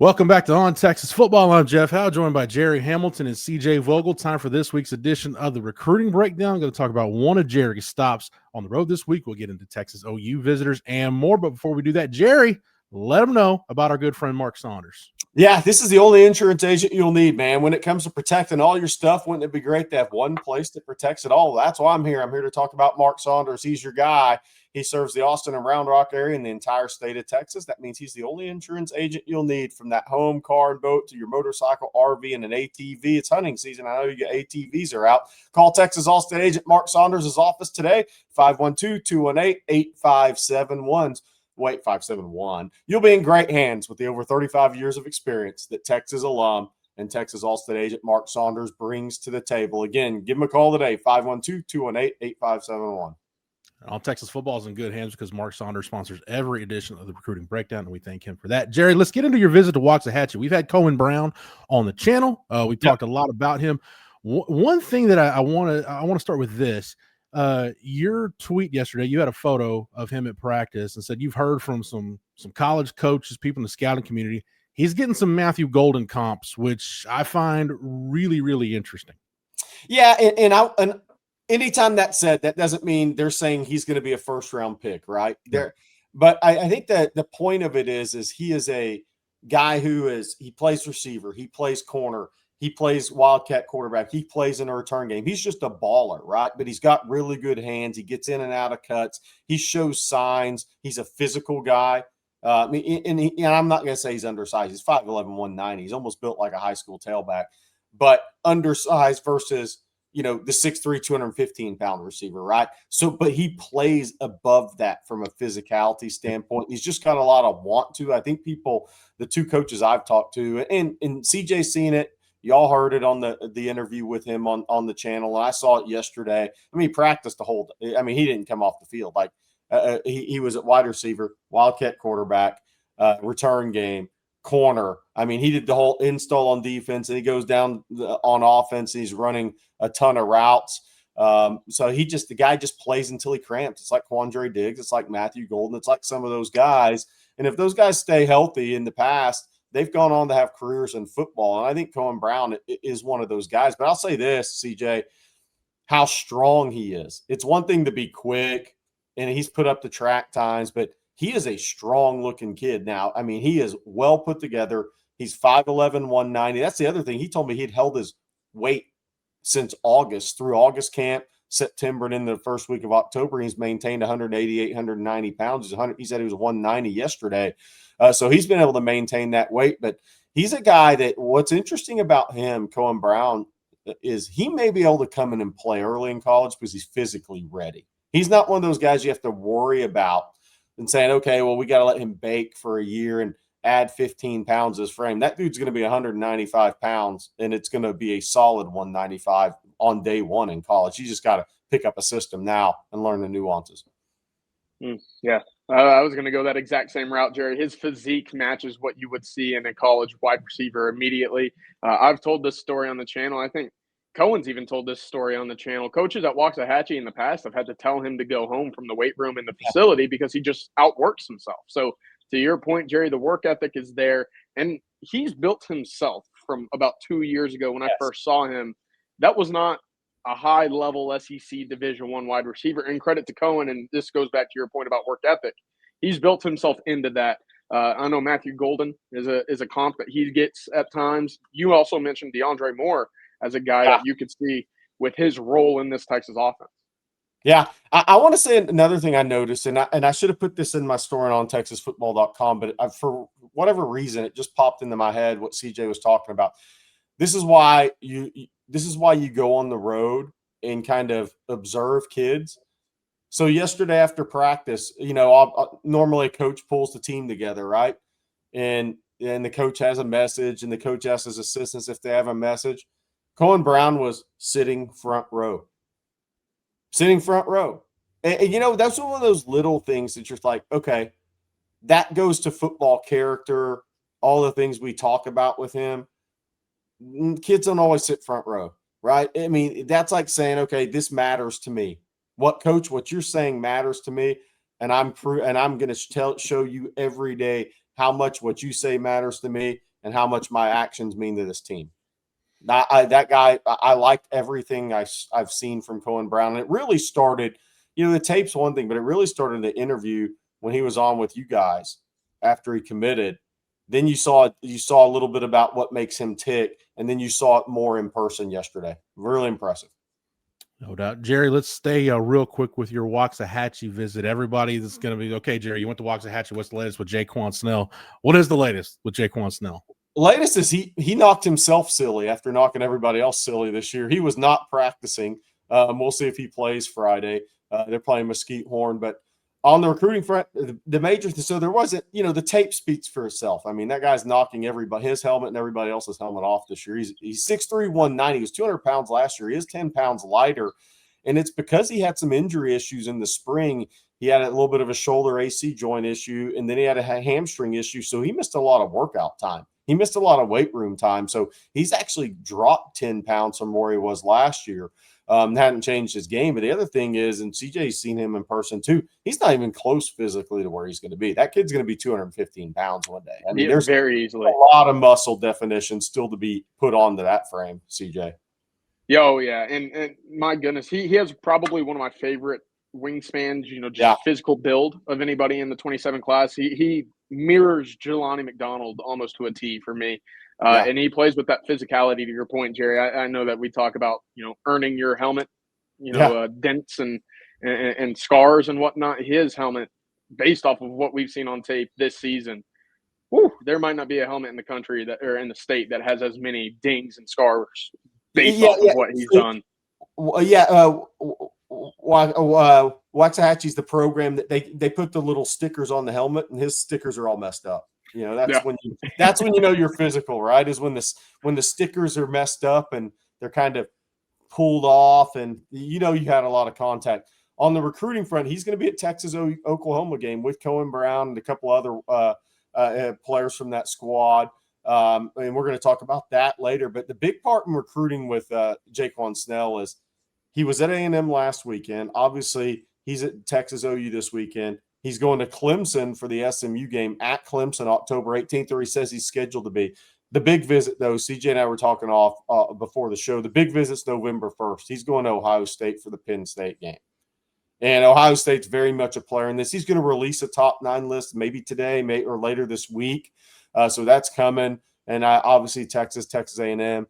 Welcome back to On Texas Football. I'm Jeff Howe, joined by Gerry Hamilton and CJ Vogel. Time for this week's edition of the Recruiting Breakdown. I'm going to talk about one of Gerry's stops on the road this week. We'll get into Texas OU visitors and more. But before we do that, Gerry, let them know about our good friend Mark Saunders. Yeah, this is the only insurance agent you'll need, man. When it comes to protecting all your stuff, wouldn't it be great to have one place that protects it all? That's why I'm here. I'm here to talk about Mark Saunders. He's your guy. He serves the Austin and Round Rock area in the entire state of Texas. That means he's the only insurance agent you'll need, from that home, car, and boat to your motorcycle, RV, and an ATV. It's hunting season. I know you get ATVs are out. Call Texas All-State agent Mark Saunders' office today, 512-218-8571. Wait, 571. You'll be in great hands with the over 35 years of experience that Texas alum and Texas All-State agent Mark Saunders brings to the table. Again, give him a call today, 512-218-8571. All Texas football is in good hands because Mark Saunders sponsors every edition of the Recruiting Breakdown, and we thank him for that. Gerry, let's get into your visit to Waxahachie. We've had Cohen Brown on the channel. We've talked a lot about him. One thing that I want to start with this. Your tweet yesterday, you had a photo of him at practice and said you've heard from some college coaches, people in the scouting community. He's getting some Matthew Golden comps, which I find really, really interesting. Yeah, and anytime that's said, that doesn't mean they're saying he's going to be a first-round pick, right? But I think that the point of it is he is a guy he plays receiver, he plays corner, he plays wildcat quarterback, he plays in a return game. He's just a baller, right? But he's got really good hands. He gets in and out of cuts. He shows signs. He's a physical guy. And I'm not going to say he's undersized. He's 5'11", 190. He's almost built like a high school tailback, but undersized versus – the 6'3", 215-pound receiver, right? So, but he plays above that from a physicality standpoint. He's just got a lot of want to. I think the two coaches I've talked to, and CJ's seen it. Y'all heard it on the interview with him on the channel, and I saw it yesterday. He practiced the whole – he didn't come off the field. He was at wide receiver, wildcat quarterback, return game, corner. He did the whole install on defense, and he goes down on offense, and he's running a ton of routes. So the guy just plays until he cramps. It's like Quandre Diggs. It's like Matthew Golden. It's like some of those guys. And if those guys stay healthy in the past, they've gone on to have careers in football. And I think Cohen Brown is one of those guys. But I'll say this, CJ, how strong he is. It's one thing to be quick, and he's put up the track times, but he is a strong-looking kid now. He is well put together. He's 5'11", 190. That's the other thing. He told me he'd held his weight since August, through August camp, September, and in the first week of October. He's maintained 188, 190 pounds. He said he was 190 yesterday. So he's been able to maintain that weight. But he's a guy that what's interesting about him, Cohen Brown, is he may be able to come in and play early in college because he's physically ready. He's not one of those guys you have to worry about and saying, okay, well, we got to let him bake for a year and add 15 pounds to his frame. That dude's going to be 195 pounds, and it's going to be a solid 195 on day one in college. You just got to pick up a system now and learn the nuances. Yeah, I was going to go that exact same route, Gerry. His physique matches what you would see in a college wide receiver immediately. I've told this story on the channel. I think Cohen's even told this story on the channel. Coaches at Waxahachie in the past have had to tell him to go home from the weight room in the facility because he just outworks himself. So to your point, Gerry, the work ethic is there, and he's built himself from about 2 years ago when I first saw him. That was not a high-level SEC Division I wide receiver, and credit to Cohen, and this goes back to your point about work ethic. He's built himself into that. I know Matthew Golden is a comp that he gets at times. You also mentioned DeAndre Moore as a guy that you could see with his role in this Texas offense. Yeah, I want to say another thing I noticed, and I should have put this in my story on ontexasfootball.com, but for whatever reason, it just popped into my head what CJ was talking about. This is why you go on the road and kind of observe kids. So yesterday after practice, normally a coach pulls the team together, right? And the coach has a message, and the coach asks his assistants if they have a message. Cohen Brown was sitting front row. And that's one of those little things that you're like, okay, that goes to football character, all the things we talk about with him. Kids don't always sit front row, right? That's like saying, okay, this matters to me. What you're saying matters to me, and I'm going to show you every day how much what you say matters to me. and how much my actions mean to this team. That guy, I liked everything I've seen from Cohen Brown. And it really started, the tape's one thing, but it really started in the interview when he was on with you guys after he committed. Then you saw a little bit about what makes him tick, and then you saw it more in person yesterday. Really impressive. No doubt. Gerry, let's stay real quick with your Waxahachie visit. Everybody that's going to be, okay, Gerry, you went to Waxahachie. What's the latest with Jaquan Snell? What is the latest with Jaquan Snell? Latest is he knocked himself silly after knocking everybody else silly this year. He was not practicing. We'll see if he plays Friday. They're playing Mesquite Horn, but on the recruiting front, the major – so there wasn't – the tape speaks for itself. I mean, that guy's knocking his helmet and everybody else's helmet off this year. He's 6'3", 190. He was 200 pounds last year. He is 10 pounds lighter, and it's because he had some injury issues in the spring. He had a little bit of a shoulder AC joint issue, and then he had a hamstring issue, so he missed a lot of workout time. He missed a lot of weight room time, so he's actually dropped 10 pounds from where he was last year. Hadn't changed his game. But the other thing is, and CJ's seen him in person too, he's not even close physically to where he's going to be. That kid's going to be 215 pounds one day. I mean, there's very easily a lot of muscle definition still to be put onto that frame, CJ. Oh, yeah. And my goodness, he has probably one of my favorite wingspans, physical build of anybody in the 27 class. He mirrors Jelani McDonald almost to a T for me. And he plays with that physicality, to your point, Gerry. I know that we talk about, earning your helmet, dents and scars and whatnot. His helmet, based off of what we've seen on tape this season, there might not be a helmet in the country or in the state that has as many dings and scars based off of what he's done. Waxahachie's the program that they put the little stickers on the helmet, and his stickers are all messed up. That's when you know you're physical, right? Is when the stickers are messed up and they're kind of pulled off, and you had a lot of contact. On the recruiting front, he's going to be at Texas Oklahoma game with Cohen Brown and a couple other players from that squad. And we're going to talk about that later. But the big part in recruiting with Jaquan Snell is he was at A&M last weekend. Obviously, he's at Texas OU this weekend. He's going to Clemson for the SMU game at Clemson October 18th, or he says he's scheduled to be. The big visit, though, CJ and I were talking off before the show, the big visit's November 1st. He's going to Ohio State for the Penn State game. And Ohio State's very much a player in this. He's going to release a top 9 list maybe today or later this week. So that's coming. And obviously Texas A&M,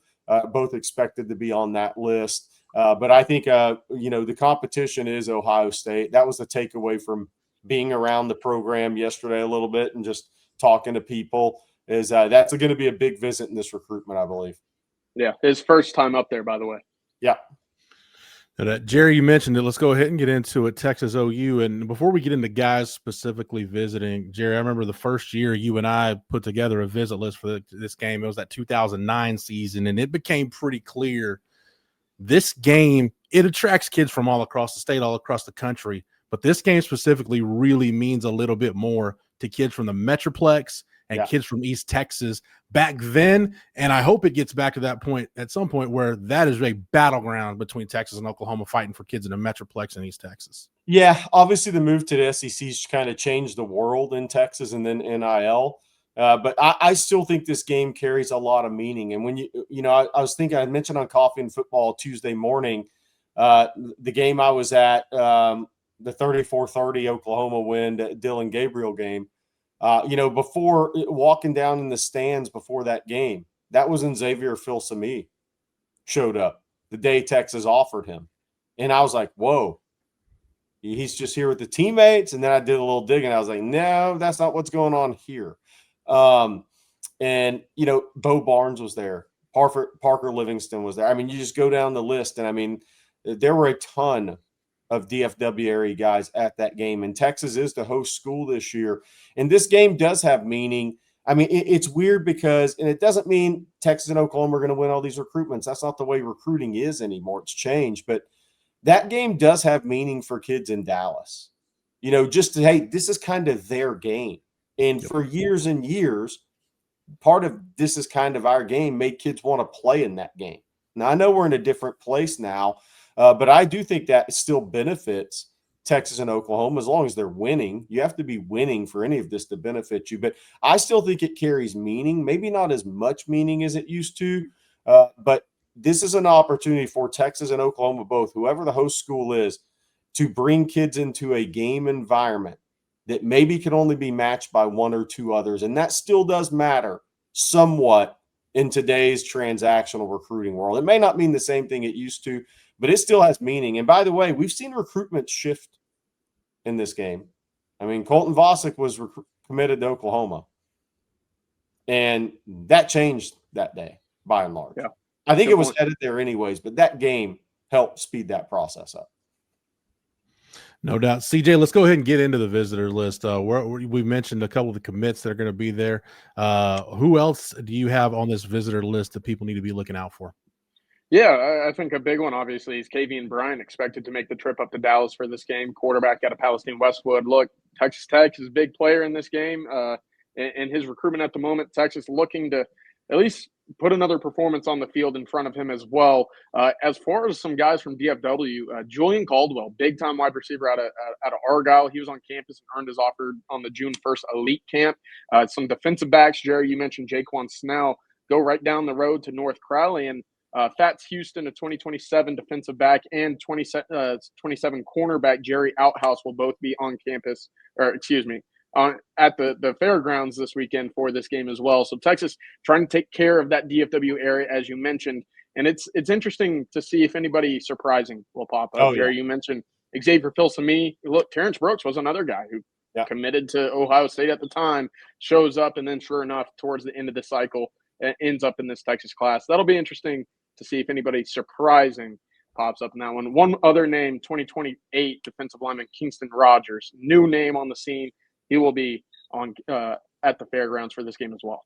both expected to be on that list. But I think, the competition is Ohio State. That was the takeaway from being around the program yesterday a little bit and just talking to people is that's going to be a big visit in this recruitment, I believe. Yeah, his first time up there, by the way. Yeah. Gerry, you mentioned it. Let's go ahead and get into it. Texas OU. And before we get into guys specifically visiting, Gerry, I remember the first year you and I put together a visit list for this game. It was that 2009 season, and it became pretty clear this game, it attracts kids from all across the state, all across the country. But this game specifically really means a little bit more to kids from the Metroplex and kids from East Texas back then. And I hope it gets back to that point at some point where that is a battleground between Texas and Oklahoma fighting for kids in the Metroplex and East Texas. Yeah, obviously the move to the SEC's kind of changed the world in Texas and then NIL. But I still think this game carries a lot of meaning. And when I was thinking, I mentioned on Coffee and Football Tuesday morning, the game I was at, the 34-30 Oklahoma win, Dylan Gabriel game. Before walking down in the stands before that game, that was when Xavier Filsaime showed up the day Texas offered him. And I was like, whoa, he's just here with the teammates. And then I did a little digging. I was like, no, that's not what's going on here. Bo Barnes was there. Parker Livingston was there. I mean, you just go down the list. And I mean, there were a ton of DFW area guys at that game. And Texas is the host school this year. And this game does have meaning. I mean, it's weird because, and it doesn't mean Texas and Oklahoma are going to win all these recruitments. That's not the way recruiting is anymore. It's changed. But that game does have meaning for kids in Dallas. Hey, this is kind of their game. And for years and years, part of this is kind of our game made kids want to play in that game. Now, I know we're in a different place now, but I do think that still benefits Texas and Oklahoma, as long as they're winning. You have to be winning for any of this to benefit you. But I still think it carries meaning, maybe not as much meaning as it used to. But this is an opportunity for Texas and Oklahoma both, whoever the host school is, to bring kids into a game environment that maybe can only be matched by one or two others. And that still does matter somewhat in today's transactional recruiting world. It may not mean the same thing it used to, but it still has meaning. And by the way, we've seen recruitment shift in this game. I mean, Colton Vosick was committed to Oklahoma, and that changed that day by and large. Yeah. I think it was headed there anyways, but that game helped speed that process up. No doubt. CJ, let's go ahead and get into the visitor list. We mentioned a couple of the commits that are going to be there. Who else do you have on this visitor list that people need to be looking out for? Yeah, I think a big one, obviously, is Kavian Bryant, expected to make the trip up to Dallas for this game. Quarterback out of Palestine Westwood. Look, Texas Tech is a big player in this game. And his recruitment at the moment, Texas looking to at least put another performance on the field in front of him as well. As far as some guys from DFW, Julian Caldwell, big-time wide receiver out of Argyle. He was on campus and earned his offer on the June 1st elite camp. Some defensive backs, Jerry, you mentioned Jaquan Snell, go right down the road to North Crowley. And Fats Houston, a 2027 defensive back, and 27 cornerback Jerry Outhouse will both be on campus, at the fairgrounds this weekend for this game as well. So Texas trying to take care of that DFW area, as you mentioned. And it's interesting to see if anybody surprising will pop up. Jerry, you mentioned Xavier Filsaime. Look, Terrence Brooks was another guy who committed to Ohio State at the time, shows up, and then sure enough, towards the end of the cycle, ends up in this Texas class. That'll be interesting to see if anybody surprising pops up in that one. One other name, 2028 defensive lineman Kingston Rogers, new name on the scene. He will be on at the fairgrounds for this game as well.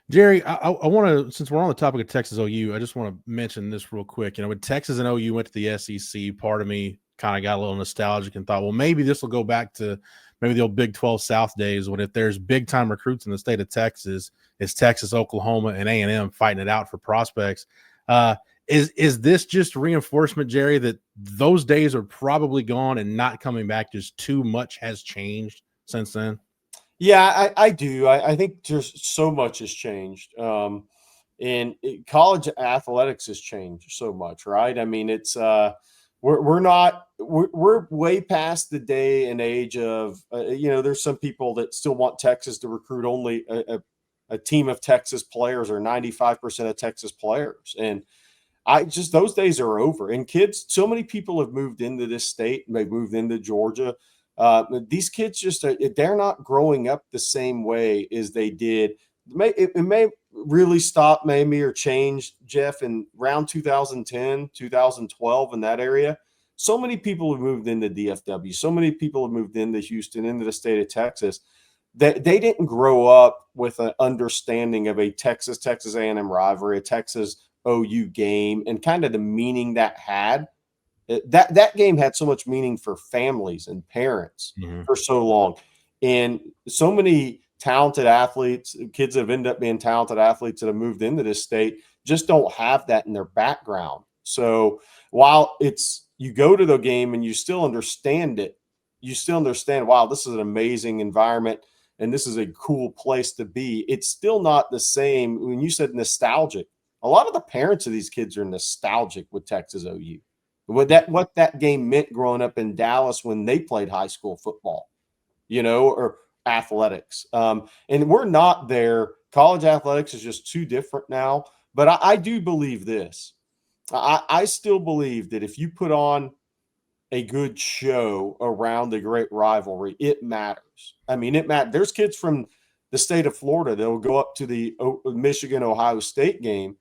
Jerry, I want to, since we're on the topic of Texas OU, I just want to mention this real quick. You know, when Texas and OU went to the SEC, part of me kind of got a little nostalgic and thought, well, maybe this will go back to maybe the old Big 12 South days when if there's big-time recruits in the state of Texas, it's Texas, Oklahoma, and A&M fighting it out for prospects. Is this just reinforcement, Jerry, that those days are probably gone and not coming back, just too much has changed since then? Yeah, I do. I think just so much has changed. And college athletics has changed so much, right? I mean, it's we're way past the day and age of there's some people that still want Texas to recruit only a team of Texas players or 95% of Texas players, and those days are over. And kids, so many people have moved into this state, and they've moved into Georgia. These kids they're not growing up the same way as they did. It may really stop maybe or change, Jeff, in around 2010, 2012 in that area. So many people have moved into DFW. So many people have moved into Houston, into the state of Texas. They didn't grow up with an understanding of a Texas A&M rivalry, a Texas OU game, and kind of the meaning that had. That game had so much meaning for families and parents for so long. And so many talented athletes, kids that have ended up being talented athletes that have moved into this state, just don't have that in their background. So while you go to the game and you still understand it, you still understand, wow, this is an amazing environment and this is a cool place to be. It's still not the same. When you said nostalgic, a lot of the parents of these kids are nostalgic with Texas OU. What that game meant growing up in Dallas when they played high school football, or athletics. And we're not there. College athletics is just too different now. But I do believe this. I still believe that if you put on a good show around the great rivalry, it matters. I mean, it matters. There's kids from the state of Florida that will go up to the Michigan-Ohio State game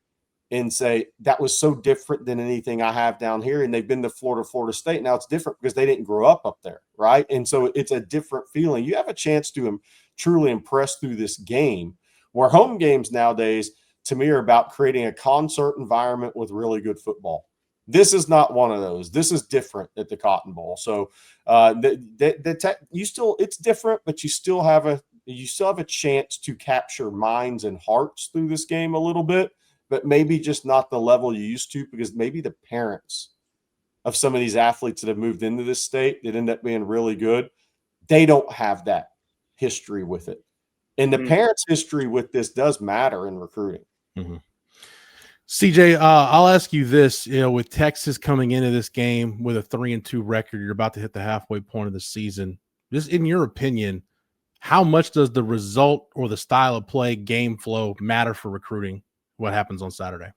and say, that was so different than anything I have down here. And they've been to Florida State. Now it's different because they didn't grow up there, right? And so it's a different feeling. You have a chance to truly impress through this game, where home games nowadays, to me, are about creating a concert environment with really good football. This is not one of those. This is different at the Cotton Bowl. So it's different, but you still have a chance to capture minds and hearts through this game a little bit, but maybe just not the level you used to, because maybe the parents of some of these athletes that have moved into this state that end up being really good, they don't have that history with it. And the parents' history with this does matter in recruiting. Mm-hmm. CJ, I'll ask you this, with Texas coming into this game with a 3-2 record, you're about to hit the halfway point of the season. Just in your opinion, how much does the result or the style of play, game flow matter for recruiting what happens on Saturday?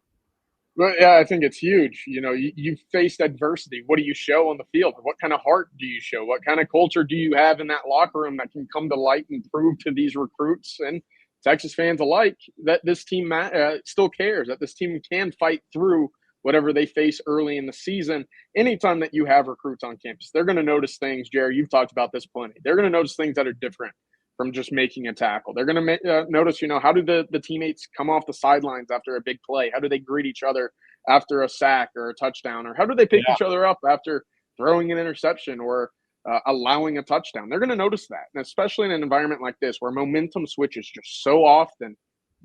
Well, yeah, I think it's huge. You've faced adversity. What do you show on the field? What kind of heart do you show? What kind of culture do you have in that locker room that can come to light and prove to these recruits and Texas fans alike that this team still cares, that this team can fight through whatever they face early in the season? Anytime that you have recruits on campus, they're going to notice things. Jerry, you've talked about this plenty. They're going to notice things that are different from just making a tackle. They're going to notice, how do the teammates come off the sidelines after a big play? How do they greet each other after a sack or a touchdown? Or how do they pick each other up after throwing an interception or allowing a touchdown? They're going to notice that. And especially in an environment like this where momentum switches just so often,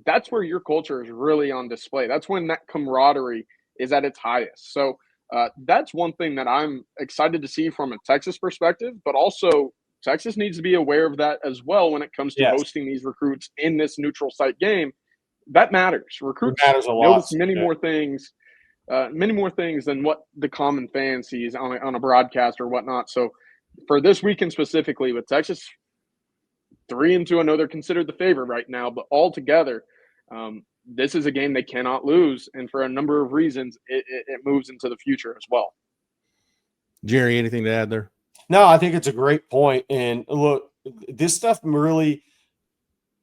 that's where your culture is really on display. That's when that camaraderie is at its highest. So that's one thing that I'm excited to see from a Texas perspective, but also Texas needs to be aware of that as well when it comes to hosting these recruits in this neutral site game. That matters. Recruits matters a lot. Notice many more things than what the common fan sees on a broadcast or whatnot. So for this weekend specifically with Texas 3-2, I know they're considered the favorite right now, but altogether, this is a game they cannot lose. And for a number of reasons, it moves into the future as well. Jerry, anything to add there? No, I think it's a great point. And look, this stuff really,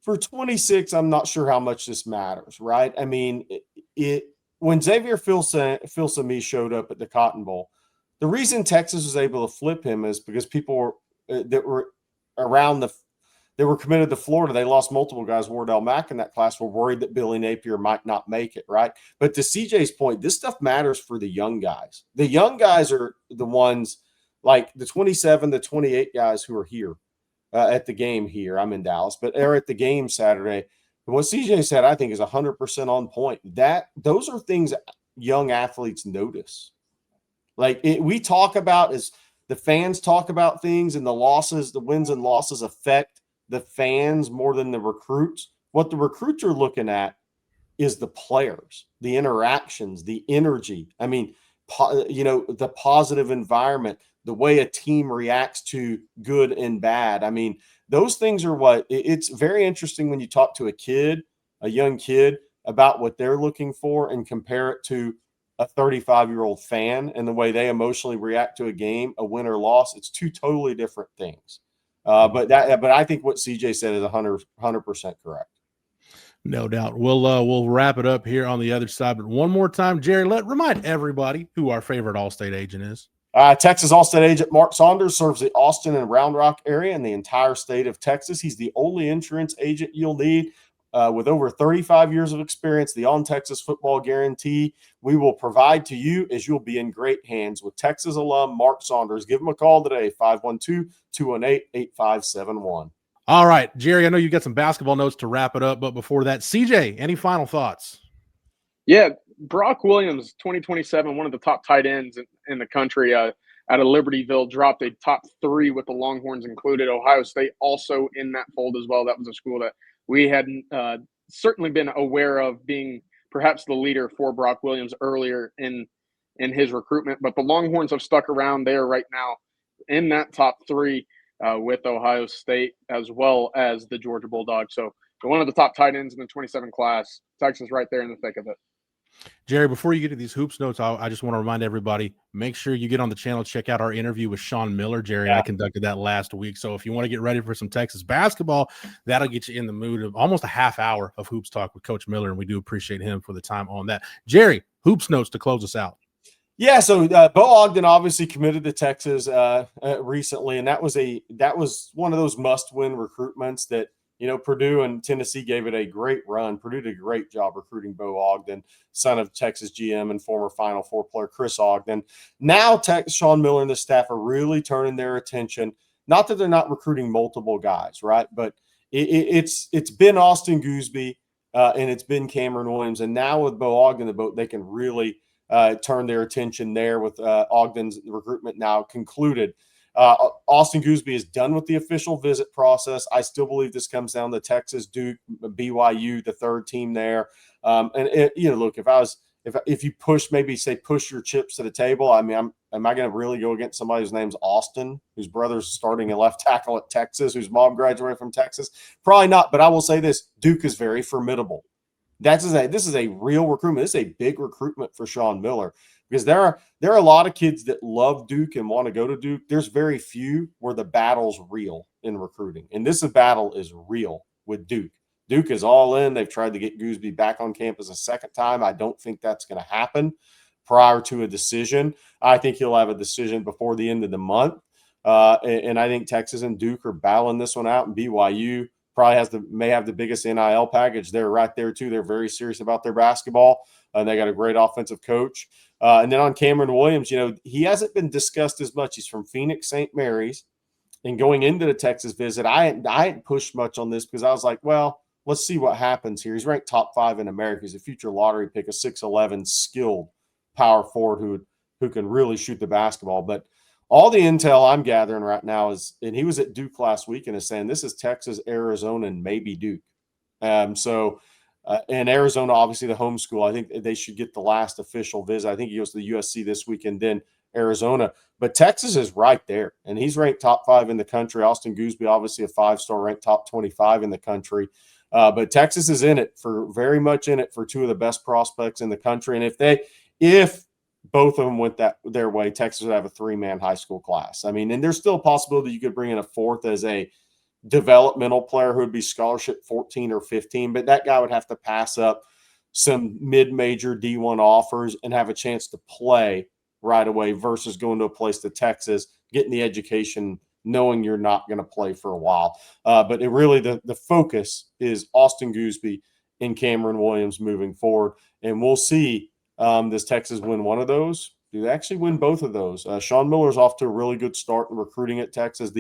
for 26, I'm not sure how much this matters, right? I mean, when Xavier Filsaime showed up at the Cotton Bowl, the reason Texas was able to flip him is because people that were committed to Florida. They lost multiple guys. Wardell Mack in that class were worried that Billy Napier might not make it, right? But to CJ's point, this stuff matters for the young guys. The young guys are the ones like the 27, the 28 guys who are here at the game here. I'm in Dallas, but they're at the game Saturday. And what CJ said, I think, is 100% on point. Those are things young athletes notice. Like we talk about as the fans talk about things, and the wins and losses affect the fans more than the recruits. What the recruits are looking at is the players, the interactions, the energy. I mean, the positive environment, the way a team reacts to good and bad. I mean, those things are what it's very interesting when you talk to a young kid about what they're looking for and compare it to a 35-year-old fan and the way they emotionally react to a game, a win or loss. It's two totally different things. But I think what CJ said is 100% correct. No doubt. We'll wrap it up here on the other side. But one more time, Jerry, remind everybody who our favorite All-State agent is. Texas All-State agent Mark Saunders serves the Austin and Round Rock area and the entire state of Texas. He's the only insurance agent you'll need. With over 35 years of experience, the On Texas Football Guarantee we will provide to you as you'll be in great hands with Texas alum Mark Saunders. Give him a call today, 512-218-8571. All right, Jerry, I know you got some basketball notes to wrap it up, but before that, CJ, any final thoughts? Yeah, Brock Williams, 2027, one of the top tight ends in the country out of Libertyville, dropped a top 3 with the Longhorns included. Ohio State also in that fold as well. That was a school that we hadn't certainly been aware of being perhaps the leader for Brock Williams earlier in his recruitment. But the Longhorns have stuck around. They are right now in that top 3 with Ohio State as well as the Georgia Bulldogs. So one of the top tight ends in the 27 class. Texas right there in the thick of it. Jerry, before you get to these hoops notes, I just want to remind everybody, make sure you get on the channel, check out our interview with Sean Miller. Jerry and I conducted that last week. So if you want to get ready for some Texas basketball, that'll get you in the mood of almost a half hour of hoops talk with Coach Miller, and we do appreciate him for the time on that. Jerry, hoops notes to close us out. Yeah, so Bo Ogden obviously committed to Texas recently, and that was one of those must-win recruitments that Purdue and Tennessee gave it a great run. Purdue did a great job recruiting Bo Ogden, son of Texas GM and former Final Four player Chris Ogden. Now Sean Miller and the staff are really turning their attention. Not that they're not recruiting multiple guys, right? But it's been Austin Gooseby and it's been Cameron Williams, and now with Bo Ogden in the boat, they can really turned their attention there with Ogden's recruitment now concluded. Austin Gooseby is done with the official visit process. I still believe this comes down to Texas, Duke, BYU, the third team there. Look, if you push your chips to the table, I mean, am I going to really go against somebody whose name's Austin, whose brother's starting a left tackle at Texas, whose mom graduated from Texas? Probably not, but I will say this: Duke is very formidable. This is a real recruitment. This is a big recruitment for Sean Miller, because there are a lot of kids that love Duke and want to go to Duke. There's very few where the battle's real in recruiting, and this battle is real with Duke. Duke is all in. They've tried to get Gooseby back on campus a second time. I don't think that's going to happen prior to a decision. I think he'll have a decision before the end of the month, and I think Texas and Duke are battling this one out, and BYU probably may have the biggest NIL package. They're right there too. They're very serious about their basketball. They got a great offensive coach. And then on Cameron Williams, he hasn't been discussed as much. He's from Phoenix St. Mary's. And going into the Texas visit, I hadn't pushed much on this because I was like, well, let's see what happens here. He's ranked top 5 in America. He's a future lottery pick, a 6'11" skilled power forward who can really shoot the basketball. But all the intel I'm gathering right now is, and he was at Duke last week and is saying this is Texas, Arizona, and maybe Duke. And Arizona, obviously the home school, I think they should get the last official visit. I think he goes to the USC this week and then Arizona. But Texas is right there, and he's ranked top 5 in the country. Austin Gooseby, obviously a 5-star, ranked top 25 in the country. But Texas is very much in it for 2 of the best prospects in the country. And if both of them went their way, Texas would have a 3-man high school class. I mean, and there's still a possibility you could bring in a 4th as a developmental player who would be scholarship 14 or 15, but that guy would have to pass up some mid-major D1 offers and have a chance to play right away versus going to a place to Texas, getting the education, knowing you're not going to play for a while. But the focus is Austin Gooseby and Cameron Williams moving forward, and we'll see. Does Texas win one of those? Do they actually win both of those? Sean Miller's off to a really good start in recruiting at Texas.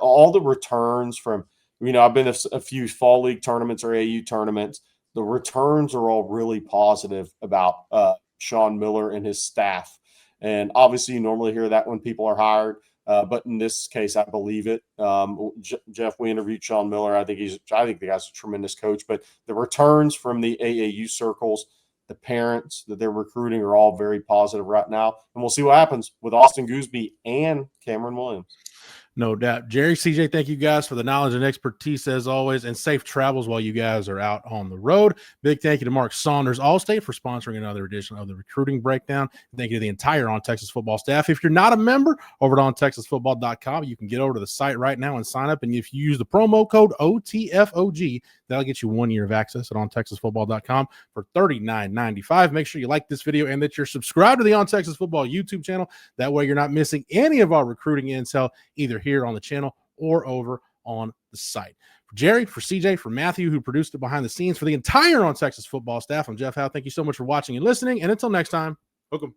All the returns from, I've been to a few fall league tournaments or AU tournaments. The returns are all really positive about Sean Miller and his staff. And obviously you normally hear that when people are hired. But in this case, I believe it. Jeff, we interviewed Sean Miller. I think the guy's a tremendous coach, but the returns from the AAU circles, the parents that they're recruiting are all very positive right now. And we'll see what happens with Austin Gooseby and Cameron Williams. No doubt. Gerry, CJ, thank you guys for the knowledge and expertise as always, and safe travels while you guys are out on the road. Big thank you to Mark Saunders Allstate for sponsoring another edition of the Recruiting Breakdown. Thank you to the entire On Texas Football staff. If you're not a member, over at ontexasfootball.com, you can get over to the site right now and sign up. And if you use the promo code OTFOG, that'll get you 1 year of access at ontexasfootball.com for $39.95. Make sure you like this video and that you're subscribed to the On Texas Football YouTube channel. That way you're not missing any of our recruiting intel, either here on the channel or over on the site. For Gerry, for CJ, for Matthew, who produced it behind the scenes, for the entire On Texas Football staff, I'm Jeff Howe. Thank you so much for watching and listening. And until next time, hook 'em.